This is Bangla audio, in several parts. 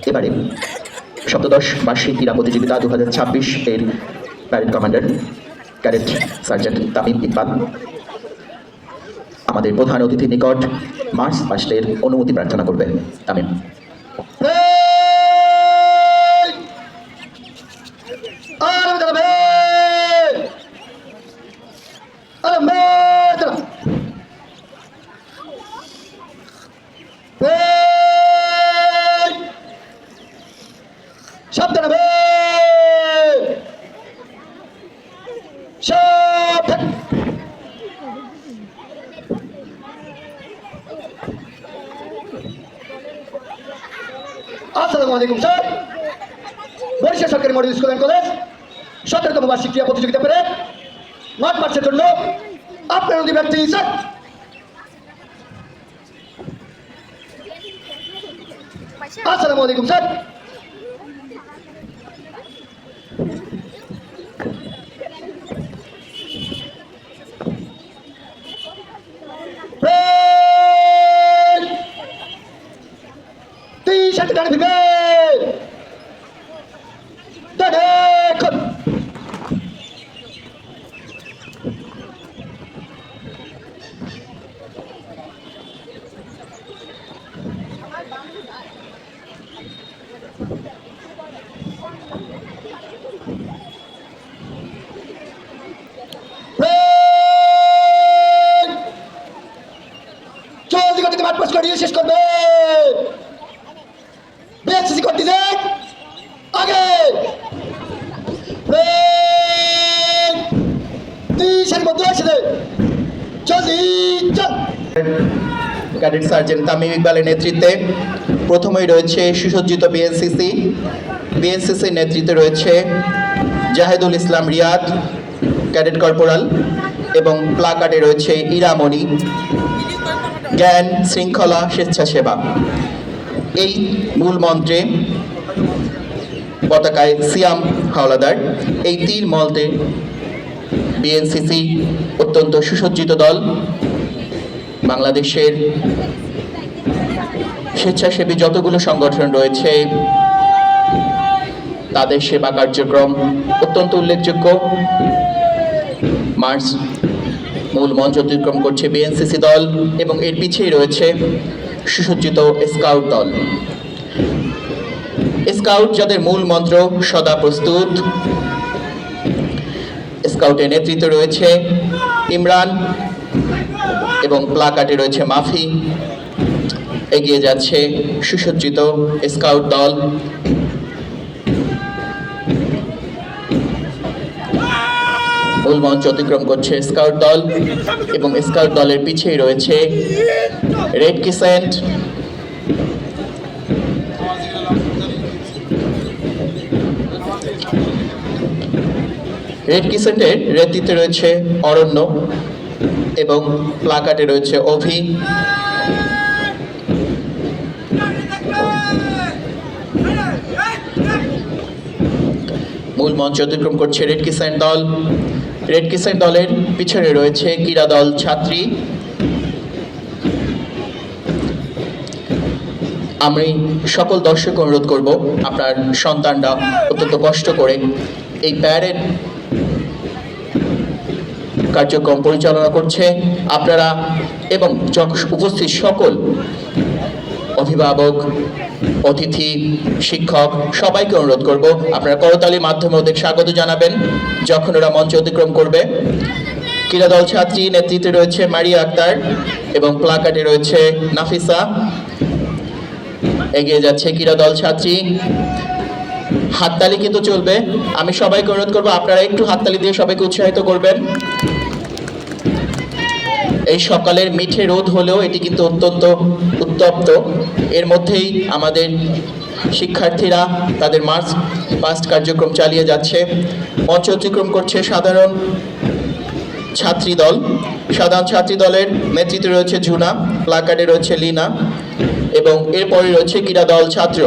এবারে সপ্তদশ বার্ষিক ক্রীড়া প্রতিযোগিতা 2026 এর parade commander cadet sergeant Tamim Iqbal আমাদের প্রধান অতিথির নিকট মার্চ পাস্টের অনুমতি প্রার্থনা করবেন। তামিম। আসসালামু আলাইকুম স্যার। বরিশাল সরকারি মডেল স্কুল অ্যান্ড কলেজ 17তম বার্ষিক ক্রীড়া প্রতিযোগিতা পেরে মাঠ মার্চের জন্য আপনার নদী ব্যক্তি স্যার। আসসালামু আলাইকুম স্যার। সাথে ডানে ফিরবে ডানে খুব জলদি গতিতে মাঠ পাস করিয়ে শেষ করবে। BSCC কর্তৃপক্ষ আগে তিরিশের মধ্যে আসলে ক্যাডেট সার্জেন্ট তামিম ইকবালের নেতৃত্বে প্রথমেই রয়েছে সুসজ্জিত বিএনসিসির নেতৃত্বে রয়েছে জাহেদুল ইসলাম রিয়াদ ক্যাডেট কর্পোরাল এবং প্লাকার্ডে রয়েছে ইরামণি জ্ঞান শৃঙ্খলা স্বেচ্ছাসেবা। এই মূল মন্ত্রে পতাকায় সিয়াম হাওলাদার। এই তীর মন্ত্রে বিএনসিসি অত্যন্ত সুসজ্জিত দল, বাংলাদেশের স্বেচ্ছাসেবী যতগুলো সংগঠন রয়েছে তাদের সেবা কার্যক্রম অত্যন্ত উল্লেখযোগ্য। মার্চ মূল মঞ্চ অতিক্রম করছে বিএনসিসি দল এবং এর পিছিয়ে রয়েছে সুসজ্জিত স্কাউট দল। স্কাউট যাদের মূল মন্ত্র সদা প্রস্তুত। স্কাউটের নেতৃত্বে রয়েছে ইমরান এবং প্লাকার্ডে রয়েছে মাফি। এগিয়ে যাচ্ছে সুসজ্জিত স্কাউট দল। মূল মঞ্চ অতিক্রম করছে স্কাউট দল এবং স্কাউট দলের পিছিয়ে রয়েছে রেড ক্রিসেন্ট। রেড ক্রিসেন্টের নেতৃত্বে রয়েছে অরণ্য এবং প্লাকার্ডে রয়েছে অভি। মূল মঞ্চ অতিক্রম করছে রেড ক্রিসেন্ট দল। রেড ক্রিসেন্ট দলের পিছনে রয়েছে ক্রীড়া দল ছাত্রী। আমি সকল দর্শক অনুরোধ করব, আপনার সন্তানরা অত্যন্ত কষ্ট করে এই প্যারেড কার্যক্রম পরিচালনা করছে। আপনারা এবং উপস্থিত সকল অভিভাবক, অতিথি, শিক্ষক সবাইকে অনুরোধ করব আপনারা করতালির মাধ্যমে ওদের স্বাগত জানাবেন যখন ওরা মঞ্চ অতিক্রম করবে। ক্রীড়া দল ছাত্রী নেতৃত্বে রয়েছে মারিয়া আক্তার এবং প্লাকার্ডে রয়েছে নাফিসা। এগিয়ে যাচ্ছে ক্রীড়া দল ছাত্রী। হাততালি কিন্তু চলবে। আমি সবাইকে অনুরোধ করবো আপনারা একটু হাততালি দিয়ে সবাইকে উৎসাহিত করবেন। এই সকালের মিঠে রোদ হলেও এটি কিন্তু অত্যন্ত উত্তপ্ত। এর মধ্যেই আমাদের শিক্ষার্থীরা তাদের মার্চ পাস্ট কার্যক্রম চালিয়ে যাচ্ছে। মঞ্চ অতিক্রম করছে সাধারণ ছাত্রী দল। সাধারণ ছাত্রী দলের নেতৃত্বে রয়েছে ঝুনা, প্লাকার্ডে রয়েছে লিনা এবং এরপরে রয়েছে ক্রীড়া দল ছাত্র।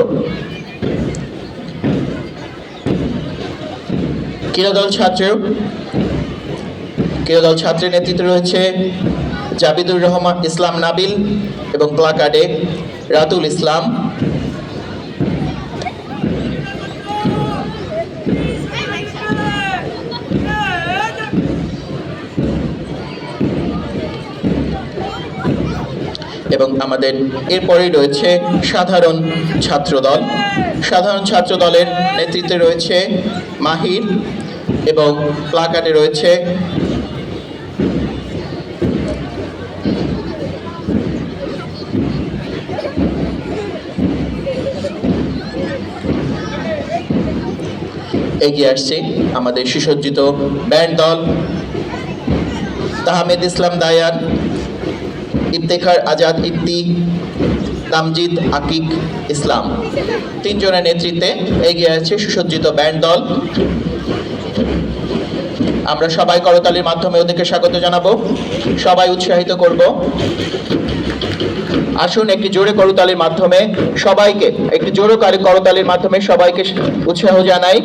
ক্রীড়া দল ছাত্রের নেতৃত্বে রয়েছে জাবিদুর রহমান ইসলাম নাবিল এবং প্লাকার্ডে রাতুল ইসলাম। এবং আমাদের এরপরেই রয়েছে সাধারণ ছাত্রদল। সাধারণ ছাত্রদলের নেতৃত্বে রয়েছে মাহির এবং প্লাকার্ডে রয়েছে এগিয়ে আসছে আমাদের সুসজ্জিত ব্যান্ড দল তাহমিদ ইসলাম দায়ান, ইফতেখার আজাদ ইফতি, তামজিদ আকিক ইসলাম, তিনজনের নেতৃত্বে এগিয়ে আছে সুসজ্জিত ব্যান্ড দল। আমরা সবাই করতালির মাধ্যমে ওদেরকে স্বাগত জানাবো, সবাই উৎসাহিত করব। আসুন একটি জোরে করতালির মাধ্যমে সবাইকে, একটি জোরে করতালির মাধ্যমে সবাইকে উৎসাহ জানাই।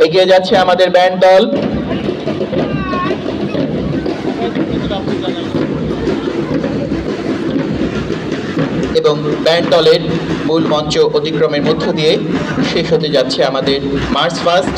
এগিয়ে যাচ্ছে আমাদের ব্যান্ড দল। এবং ব্যান্ড দলের মূল মঞ্চ অতিক্রমের মধ্য দিয়ে শেষ হতে যাচ্ছে আমাদের মার্চ পাস্ট।